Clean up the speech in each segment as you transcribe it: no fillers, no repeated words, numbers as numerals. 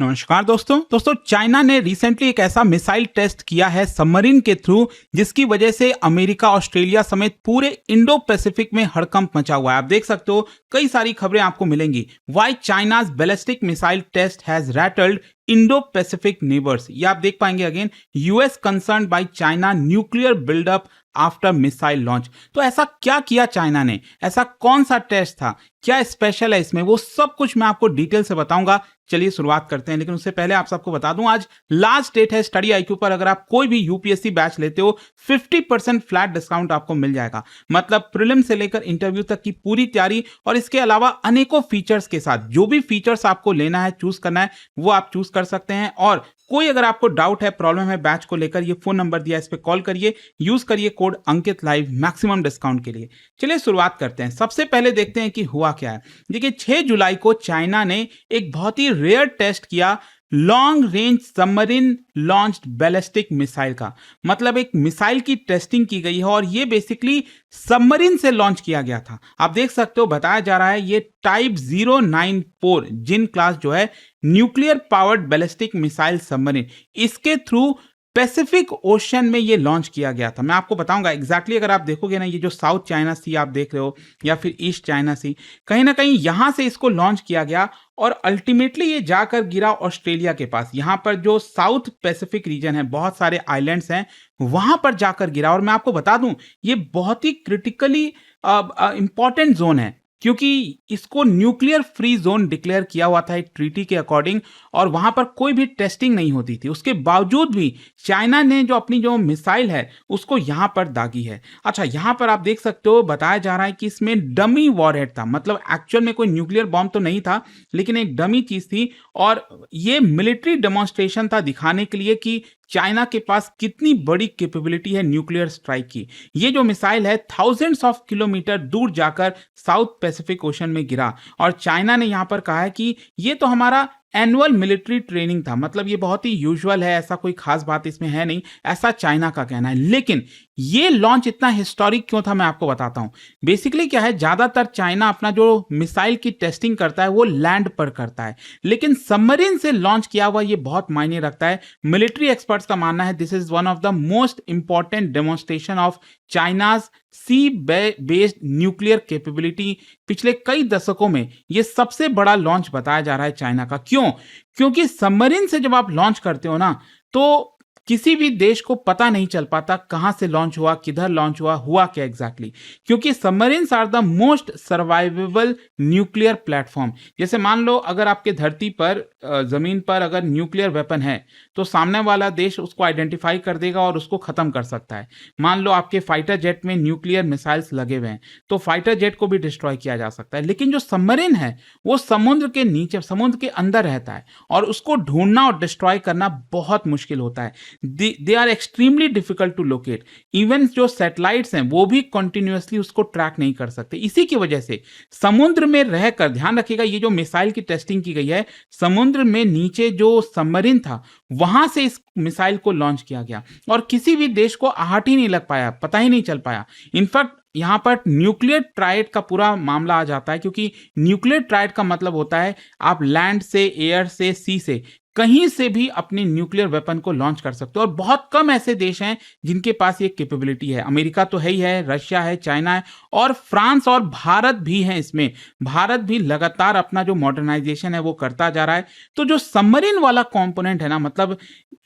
नमस्कार दोस्तों चाइना ने रिसेंटली एक ऐसा मिसाइल टेस्ट किया है सबमरीन के थ्रू, जिसकी वजह से अमेरिका, ऑस्ट्रेलिया समेत पूरे इंडो पैसिफिक में हड़कंप मचा हुआ है। आप देख सकते हो, कई सारी खबरें आपको मिलेंगी। Why China's ballistic missile test has rattled Indo Pacific neighbours, ये आप देख पाएंगे। Again, US concern by China nuclear buildup after missile launch. तो ऐसा क्या किया चाइना ने, ऐसा कौन सा टेस्ट था, क्या स्पेशल है इसमें, वो सब कुछ मैं आपको डिटेल से बताऊंगा। चलिए शुरुआत करते हैं, लेकिन उससे पहले आप सबको बता दूं, आज लास्ट डेट है स्टडी आईक्यू पर। अगर आप कोई भी यूपीएससी बैच लेते हो, 50% फ्लैट डिस्काउंट आपको मिल जाएगा। मतलब प्रीलिम से लेकर इंटरव्यू तक की पूरी तैयारी, और इसके अलावा अनेकों फीचर्स के साथ। जो भी फीचर्स आपको लेना है, चूज करना है, वो आप चूज कर सकते हैं। और कोई अगर आपको डाउट है, प्रॉब्लम है बैच को लेकर, ये फोन नंबर दिया है, इस पे कॉल करिए, यूज करिए कोड अंकित लाइव मैक्सिमम डिस्काउंट के लिए। चलिए शुरुआत करते हैं। सबसे पहले देखते हैं कि हुआ क्या है। देखिए, 6 जुलाई को चाइना ने एक बहुत ही रेयर टेस्ट किया long range submarine launched ballistic missile का। मतलब एक मिसाइल की टेस्टिंग की गई है, और ये बेसिकली सबमरीन से लॉन्च किया गया था। आप देख सकते हो, बताया जा रहा है ये टाइप 094 जिन क्लास जो है nuclear powered ballistic missile submarine, इसके थ्रू पैसिफिक ओशन में ये लॉन्च किया गया था। मैं आपको बताऊंगा एग्जैक्टली। अगर आप देखोगे ना, ये जो साउथ चाइना सी आप देख रहे हो, या फिर ईस्ट चाइना सी, कहीं ना कहीं यहां से इसको लॉन्च किया गया, और अल्टीमेटली ये जाकर गिरा ऑस्ट्रेलिया के पास। यहां पर जो साउथ पैसिफिक रीजन है, बहुत सारे आइलैंड्स हैं, वहां पर जाकर गिरा। और मैं आपको बता दूं, ये बहुत ही क्रिटिकली इंपॉर्टेंट जोन है, क्योंकि इसको न्यूक्लियर फ्री जोन डिक्लेयर किया हुआ था एक ट्रीटी के अकॉर्डिंग, और वहां पर कोई भी टेस्टिंग नहीं होती थी। उसके बावजूद भी चाइना ने जो अपनी जो मिसाइल है उसको यहां पर दागी है। अच्छा, यहां पर आप देख सकते हो, बताया जा रहा है कि इसमें डमी वॉरहेड था। मतलब एक्चुअल में कोई न्यूक्लियर बॉम्ब तो नहीं था, लेकिन एक डमी चीज थी। और ये मिलिट्री डेमोन्स्ट्रेशन था, दिखाने के लिए कि चाइना के पास कितनी बड़ी कैपेबिलिटी है न्यूक्लियर स्ट्राइक की। ये जो मिसाइल है, थाउजेंड्स ऑफ किलोमीटर दूर जाकर साउथ पैसिफिक ओशन में गिरा, और चाइना ने यहां पर कहा है कि ये तो हमारा एनुअल मिलिट्री ट्रेनिंग था। मतलब ये बहुत ही यूजुअल है, ऐसा कोई खास बात इसमें है नहीं, ऐसा चाइना का कहना है। लेकिन ये लॉन्च इतना हिस्टोरिक क्यों था, मैं आपको बताता हूं। बेसिकली क्या है, ज्यादातर चाइना अपना जो मिसाइल की टेस्टिंग करता है वो लैंड पर करता है, लेकिन सबमरीन से लॉन्च किया हुआ ये बहुत मायने रखता है। मिलिट्री एक्सपर्ट्स का मानना है this is one of the most important demonstration of China's sea based nuclear capability. पिछले कई दशकों में ये सबसे बड़ा लॉन्च बताया जा रहा है चाइना का। क्यों? क्योंकि सबमरीन से जब आप लॉन्च करते हो ना, तो किसी भी देश को पता नहीं चल पाता कहां से लॉन्च हुआ, किधर लॉन्च हुआ क्या एग्जैक्टली। क्योंकि submarines are the most survivable nuclear platform. जैसे मान लो, अगर आपके धरती पर जमीन पर अगर न्यूक्लियर वेपन है, तो सामने वाला देश उसको आइडेंटिफाई कर देगा और उसको खत्म कर सकता है। मान लो आपके फाइटर जेट में न्यूक्लियर मिसाइल्स लगे हुए हैं, तो फाइटर जेट को भी डिस्ट्रॉय किया जा सकता है। लेकिन जो सबमरीन है, वो समुद्र के नीचे, समुद्र के अंदर रहता है, और उसको ढूंढना और डिस्ट्रॉय करना बहुत मुश्किल होता है। They are extremely difficult to locate. Even जो सैटेलाइट्स हैं, वो भी कंटिन्यूअसली उसको ट्रैक नहीं कर सकते। इसी की वजह से समुद्र में रहकर, ध्यान रखिएगा, ये जो मिसाइल की टेस्टिंग की गई है, समुद्र में नीचे जो सबमरीन था, वहां से इस मिसाइल को लॉन्च किया गया, और किसी भी देश को आहट ही नहीं लग पाया, पता ही नहीं चल पाया। इनफैक्ट यहां पर न्यूक्लियर ट्रायड का पूरा मामला आ जाता है, क्योंकि न्यूक्लियर ट्रायड का मतलब होता है आप लैंड से, एयर से, सी से, कहीं से भी अपनी न्यूक्लियर वेपन को लॉन्च कर सकते हो। और बहुत कम ऐसे देश हैं जिनके पास ये कैपेबिलिटी है। अमेरिका तो है ही है, रशिया है, चाइना है, और फ्रांस और भारत भी है इसमें। भारत भी लगातार अपना जो मॉडर्नाइजेशन है वो करता जा रहा है। तो जो सबमरीन वाला कंपोनेंट है ना, मतलब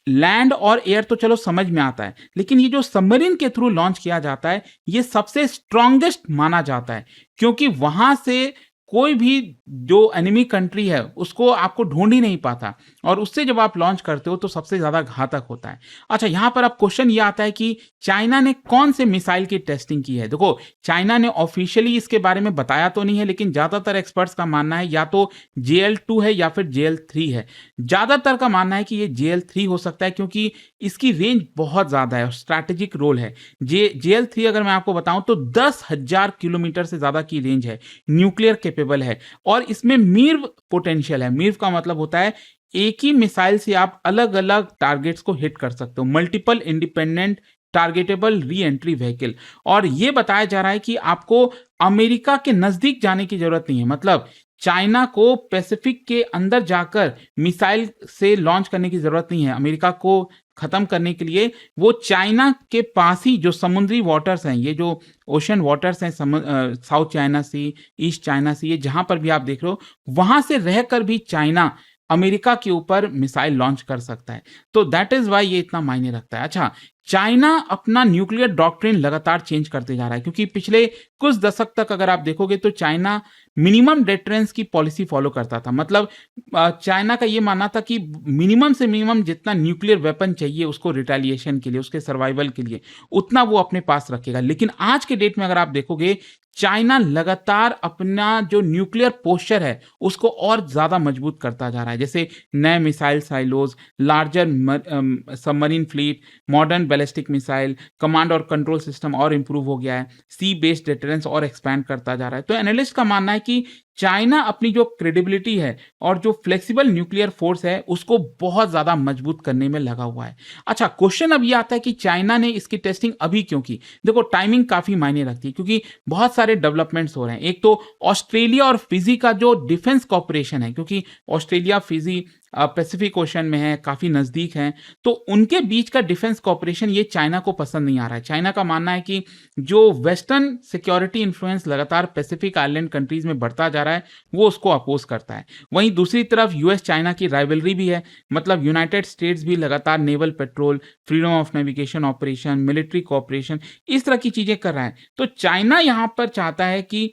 लैंड और एयर तो चलो समझ में आता है, लेकिन ये जो सबमरीन के थ्रू लॉन्च किया जाता है, ये सबसे स्ट्रॉन्गेस्ट माना जाता है, क्योंकि वहां से कोई भी जो एनिमी कंट्री है उसको आपको ढूंढ ही नहीं पाता, और उससे जब आप लॉन्च करते हो तो सबसे ज्यादा घातक होता है। अच्छा, यहां पर अब क्वेश्चन ये आता है कि चाइना ने कौन से मिसाइल की टेस्टिंग की है। देखो, चाइना ने ऑफिशियली इसके बारे में बताया तो नहीं है, लेकिन ज्यादातर एक्सपर्ट्स का मानना है या तो JL2 है या फिर JL3 है। ज्यादातर का मानना है कि ये JL3 हो सकता है, क्योंकि इसकी रेंज बहुत ज्यादा है और स्ट्रैटेजिक रोल है। JL3 अगर मैं आपको बताऊं तो 10,000 किलोमीटर से ज्यादा की रेंज है, न्यूक्लियर कैपेबल है, और इसमें मीर्व पोटेंशियल है। मीर्व का मतलब होता है एक ही मिसाइल से आप अलग अलग टारगेट्स को हिट कर सकते हो, multiple independent targetable re entry vehicle. और यह बताया जा रहा है कि आपको अमेरिका के नजदीक जाने की जरूरत नहीं है। मतलब चाइना को पैसिफिक के अंदर जाकर मिसाइल से लॉन्च करने की जरूरत नहीं है। अमेरिका को खत्म करने के लिए वो चाइना के पास ही जो समुद्री वाटर्स हैं, ये जो ओशन वाटर्स हैं, साउथ चाइना सी, ईस्ट चाइना सी, ये जहां पर भी आप देख रहे हो, वहां से रहकर भी चाइना अमेरिका के ऊपर मिसाइल लॉन्च कर सकता है। तो दैट इज वाई ये इतना मायने रखता है। अच्छा, चाइना अपना न्यूक्लियर डॉक्ट्रिन लगातार चेंज करते जा रहा है, क्योंकि पिछले कुछ दशक तक अगर आप देखोगे तो चाइना मिनिमम डेटरेंस की पॉलिसी फॉलो करता था। मतलब चाइना का ये मानना था कि मिनिमम से मिनिमम जितना न्यूक्लियर वेपन चाहिए उसको रिटेलिएशन के लिए, उसके सर्वाइवल के लिए, उतना वो अपने पास रखेगा। लेकिन आज के डेट में अगर आप देखोगे, चाइना लगातार अपना जो न्यूक्लियर पोस्चर है उसको और ज्यादा मजबूत करता जा रहा है। जैसे नए missile silos, larger submarine fleet, modern ballistic missile, command और कंट्रोल सिस्टम और इंप्रूव हो गया है, सी बेस्ड डिटरेंस और एक्सपैंड करता जा रहा है। तो एनालिस्ट का मानना है कि चाइना अपनी जो क्रेडिबिलिटी है और जो फ्लेक्सिबल न्यूक्लियर फोर्स है उसको बहुत ज्यादा मजबूत करने में लगा हुआ है। अच्छा, क्वेश्चन अब ये आता है कि चाइना ने इसकी टेस्टिंग अभी क्यों की? देखो, टाइमिंग काफी मायने रखती है, क्योंकि बहुत सारे डेवलपमेंट्स हो रहे हैं। एक तो ऑस्ट्रेलिया और फिजी का जो डिफेंस कॉपरेशन है, क्योंकि ऑस्ट्रेलिया फिजी पैसिफिक ओशन में है, काफी नजदीक है, तो उनके बीच का डिफेंस कॉपरेशन ये चाइना को पसंद नहीं आ रहा है। चाइना का मानना है कि जो वेस्टर्न सिक्योरिटी इन्फ्लुएंस लगातार पैसिफिक आइलैंड कंट्रीज में बढ़ता जा रहा है, वो उसको अपोज करता है। वहीं दूसरी तरफ यूएस चाइना की राइवलरी भी है। मतलब यूनाइटेड स्टेट्स भी लगातार naval petrol, freedom of navigation operation, military cooperation, इस तरह की चीजें कर रहा है। तो चाइना यहां पर चाहता है कि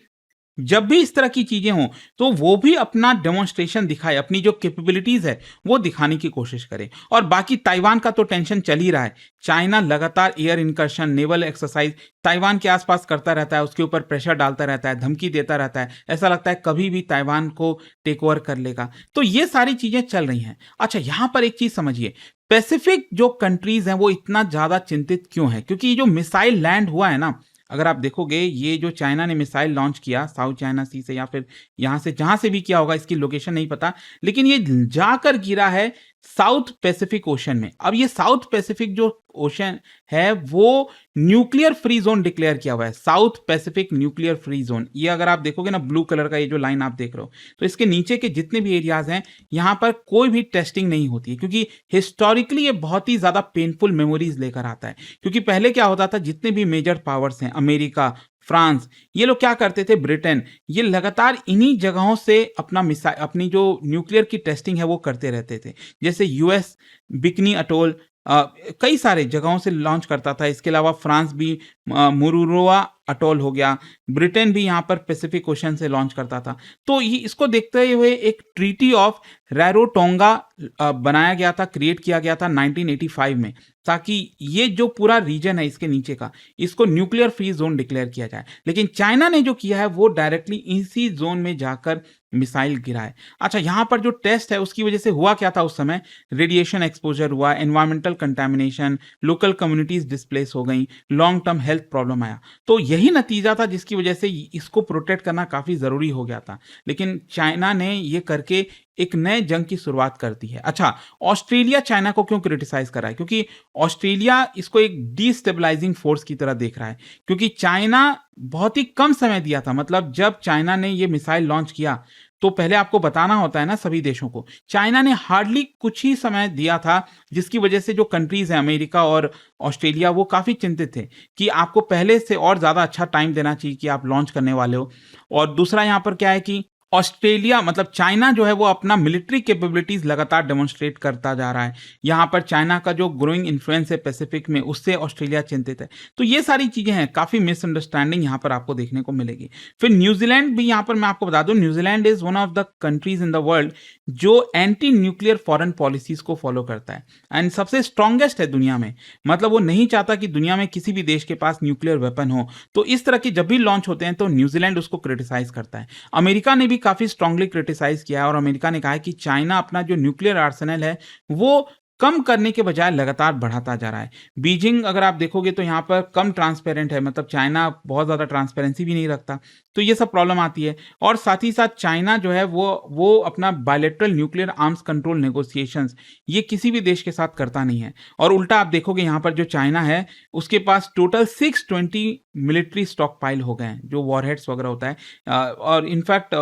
जब भी इस तरह की चीजें हों तो वो भी अपना डेमोन्स्ट्रेशन दिखाए, अपनी जो कैपेबिलिटीज है वो दिखाने की कोशिश करे। और बाकी ताइवान का तो टेंशन चल ही रहा है। चाइना लगातार air incursion, naval exercise Taiwan के आसपास करता रहता है, उसके ऊपर प्रेशर डालता रहता है, धमकी देता रहता है। ऐसा लगता है कभी भी ताइवान को टेक ओवर कर लेगा। तो ये सारी चीजें चल रही हैं। अच्छा, यहां पर एक चीज समझिए, पैसिफिक जो कंट्रीज हैं वो इतना ज्यादा चिंतित क्यों है? क्योंकि ये जो मिसाइल लैंड हुआ है ना, अगर आप देखोगे, ये जो चाइना ने मिसाइल लॉन्च किया साउथ चाइना सी से या फिर यहां से, जहां से भी किया होगा, इसकी लोकेशन नहीं पता, लेकिन ये जाकर गिरा है साउथ पैसिफिक ओशन में। अब ये साउथ पैसिफिक जो ओशन है वो न्यूक्लियर फ्री जोन डिक्लेयर किया हुआ है, south Pacific nuclear free zone. ये अगर आप देखोगे ना, ब्लू कलर का ये जो लाइन आप देख रहे हो, तो इसके नीचे के जितने भी एरियाज हैं यहां पर कोई भी टेस्टिंग नहीं होती है, क्योंकि हिस्टोरिकली ये बहुत ही ज्यादा पेनफुल मेमोरीज लेकर आता है। क्योंकि पहले क्या होता था, जितने भी मेजर पावर्स हैं, अमेरिका, फ्रांस, ये लोग क्या करते थे, ब्रिटेन, ये लगातार इन्हीं जगहों से अपना मिसाइल, अपनी जो न्यूक्लियर की टेस्टिंग है वो करते रहते थे। जैसे यूएस बिकनी अटोल कई सारे जगहों से लॉन्च करता था। इसके अलावा फ्रांस भी मुरुरोआ अटोल हो गया, ब्रिटेन भी यहाँ पर पैसिफिक ओशन से लॉन्च करता था। तो ये, इसको देखते हुए एक ट्रीटी ऑफ रैरोटोंगा बनाया गया था, क्रिएट किया गया था 1985 में, ताकि ये जो पूरा रीजन है इसके नीचे का, इसको न्यूक्लियर फ्री जोन डिक्लेयर किया जाए। लेकिन चाइना ने जो किया है वो डायरेक्टली इसी जोन में जाकर मिसाइल गिरा है। अच्छा, यहां पर जो टेस्ट है उसकी वजह से हुआ क्या था उस समय, रेडिएशन एक्सपोजर हुआ, environmental contamination, local communities displace हो गई, लॉन्ग टर्म हेल्थ प्रॉब्लम आया। तो यही नतीजा था जिसकी वजह से इसको प्रोटेक्ट करना काफी जरूरी हो गया था। लेकिन चाइना ने ये करके एक नए जंग की शुरुआत कर दी है। अच्छा, ऑस्ट्रेलिया चाइना को क्यों क्रिटिसाइज कर रहा है? क्योंकि ऑस्ट्रेलिया इसको एक डिस्टेबलाइजिंग फोर्स की तरह देख रहा है, क्योंकि चाइना बहुत ही कम समय दिया था। मतलब जब चाइना ने ये मिसाइल लॉन्च किया तो पहले आपको बताना होता है ना सभी देशों को, चाइना ने हार्डली कुछ ही समय दिया था, जिसकी वजह से जो कंट्रीज हैं, अमेरिका और ऑस्ट्रेलिया, वो काफी चिंतित थे कि आपको पहले से और ज्यादा अच्छा टाइम देना चाहिए कि आप लॉन्च करने वाले हो। और दूसरा यहां पर क्या है कि ऑस्ट्रेलिया, मतलब चाइना जो है वो अपना मिलिट्री कैपेबिलिटीज लगातार डेमोन्स्ट्रेट करता जा रहा है। यहाँ पर चाइना का जो ग्रोइंग इन्फ्लुएंस है पैसिफिक में, उससे ऑस्ट्रेलिया चिंतित है। तो ये सारी चीजें हैं, काफी मिसअंडरस्टैंडिंग यहाँ पर आपको देखने को मिलेगी। फिर न्यूजीलैंड भी, यहाँ पर मैं आपको बता दूं, New Zealand is one of the countries in the world जो एंटी न्यूक्लियर फॉरेन पॉलिसीज को फॉलो करता है एंड सबसे स्ट्रॉन्गेस्ट है दुनिया में। मतलब वो नहीं चाहता कि दुनिया में किसी भी देश के पास न्यूक्लियर वेपन हो। तो इस तरह के जब भी लॉन्च होते हैं तो न्यूजीलैंड उसको क्रिटिसाइज करता है। अमेरिका ने भी काफी स्ट्रांगली क्रिटिसाइज किया है और अमेरिका ने कहा है कि चाइना अपना जो न्यूक्लियर आर्सेनल है वो कम करने के बजाय लगातार बढ़ाता जा रहा है। बीजिंग अगर आप देखोगे तो यहाँ पर कम ट्रांसपेरेंट है, मतलब चाइना बहुत ज्यादा ट्रांसपेरेंसी भी नहीं रखता, तो ये सब प्रॉब्लम आती है। और साथ ही साथ चाइना जो है वो अपना bilateral nuclear arms control negotiations ये किसी भी देश के साथ करता नहीं है। और उल्टा आप देखोगे यहाँ पर जो चाइना है उसके पास टोटल 620 मिलिट्री स्टॉक पाइल हो गए हैं, जो वॉरहेड्स वगैरह होता है। और इनफैक्ट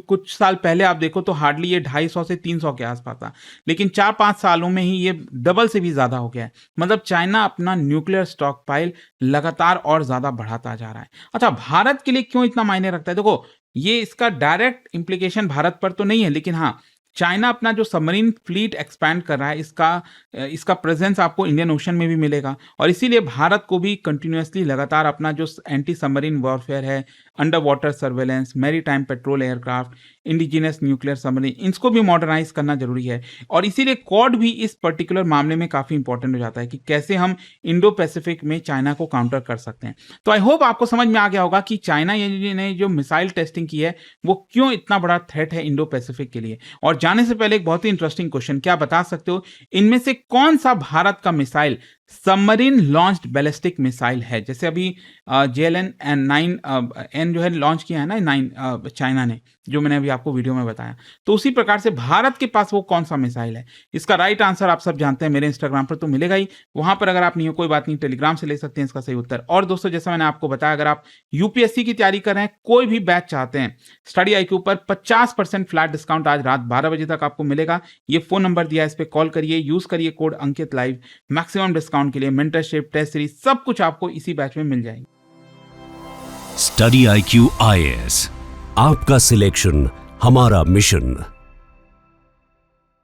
कुछ साल पहले आप देखो तो हार्डली ये 250 से 300 के आसपास था, लेकिन 4-5 सालों में ही ये डबल से भी ज़्यादा हो गया है। मतलब चाइना अपना न्यूक्लियर स्टॉक पाइल लगातार और ज़्यादा बढ़ाता जा रहा है। अच्छा, भारत के लिए क्यों इतना मायने रखता है? देखो, ये इसका डायरेक्ट इम्प्लीकेशन भारत पर तो नहीं है, लेकिन हाँ, चाइना अपना जो सबमरीन फ्लीट एक्सपैंड कर रहा है, इसका प्रेजेंस आपको इंडियन ओशन में भी मिलेगा और इसीलिए भारत को भी कंटिन्यूअसली लगातार अपना जो एंटी सबमरीन वॉरफेयर है, under water surveillance, maritime petrol aircraft, indigenous nuclear submarine, इसको भी मॉडर्नाइज करना जरूरी है। और इसीलिए क्वाड भी इस पर्टिकुलर मामले में काफ़ी इंपॉर्टेंट हो जाता है कि कैसे हम इंडो पैसिफिक में चाइना को काउंटर कर सकते हैं। तो आई होप आपको समझ में आ गया होगा कि चाइना ने जो मिसाइल टेस्टिंग की है वो क्यों इतना बड़ा थ्रेट है इंडो पैसिफिक के लिए। और जाने से पहले एक बहुत ही इंटरेस्टिंग क्वेश्चन, क्या बता सकते हो इनमें से कौन सा भारत का missile submarine launched ballistic missile है? जैसे अभी JLN N जो है लॉन्च किया है ना 9 चाइना ने, जो मैंने अभी आपको वीडियो में बताया, तो उसी प्रकार से भारत के पास वो कौन सा मिसाइल है? इसका राइट आंसर आप सब जानते हैं, मेरे इंस्टाग्राम पर तो मिलेगा ही, वहां पर अगर आप नहीं हो कोई बात नहीं, टेलीग्राम से ले सकते हैं इसका सही उत्तर। और दोस्तों, जैसा मैंने आपको बताया, अगर आप यूपीएससी की तैयारी कर रहे हैं, कोई भी बैच चाहते हैं, स्टडी IQ पर 50% फ्लैट डिस्काउंट आज रात 12 बजे तक आपको मिलेगा। ये फोन नंबर दिया है, इस पर कॉल करिए, यूज करिए कोड अंकित लाइव, मैक्सिमम डिस्काउंट के लिए। मेंटरशिप, टेस्ट सीरीज, सब कुछ आपको इसी बैच में मिल जाएगी। स्टडी IQ IAS, आपका सिलेक्शन हमारा मिशन।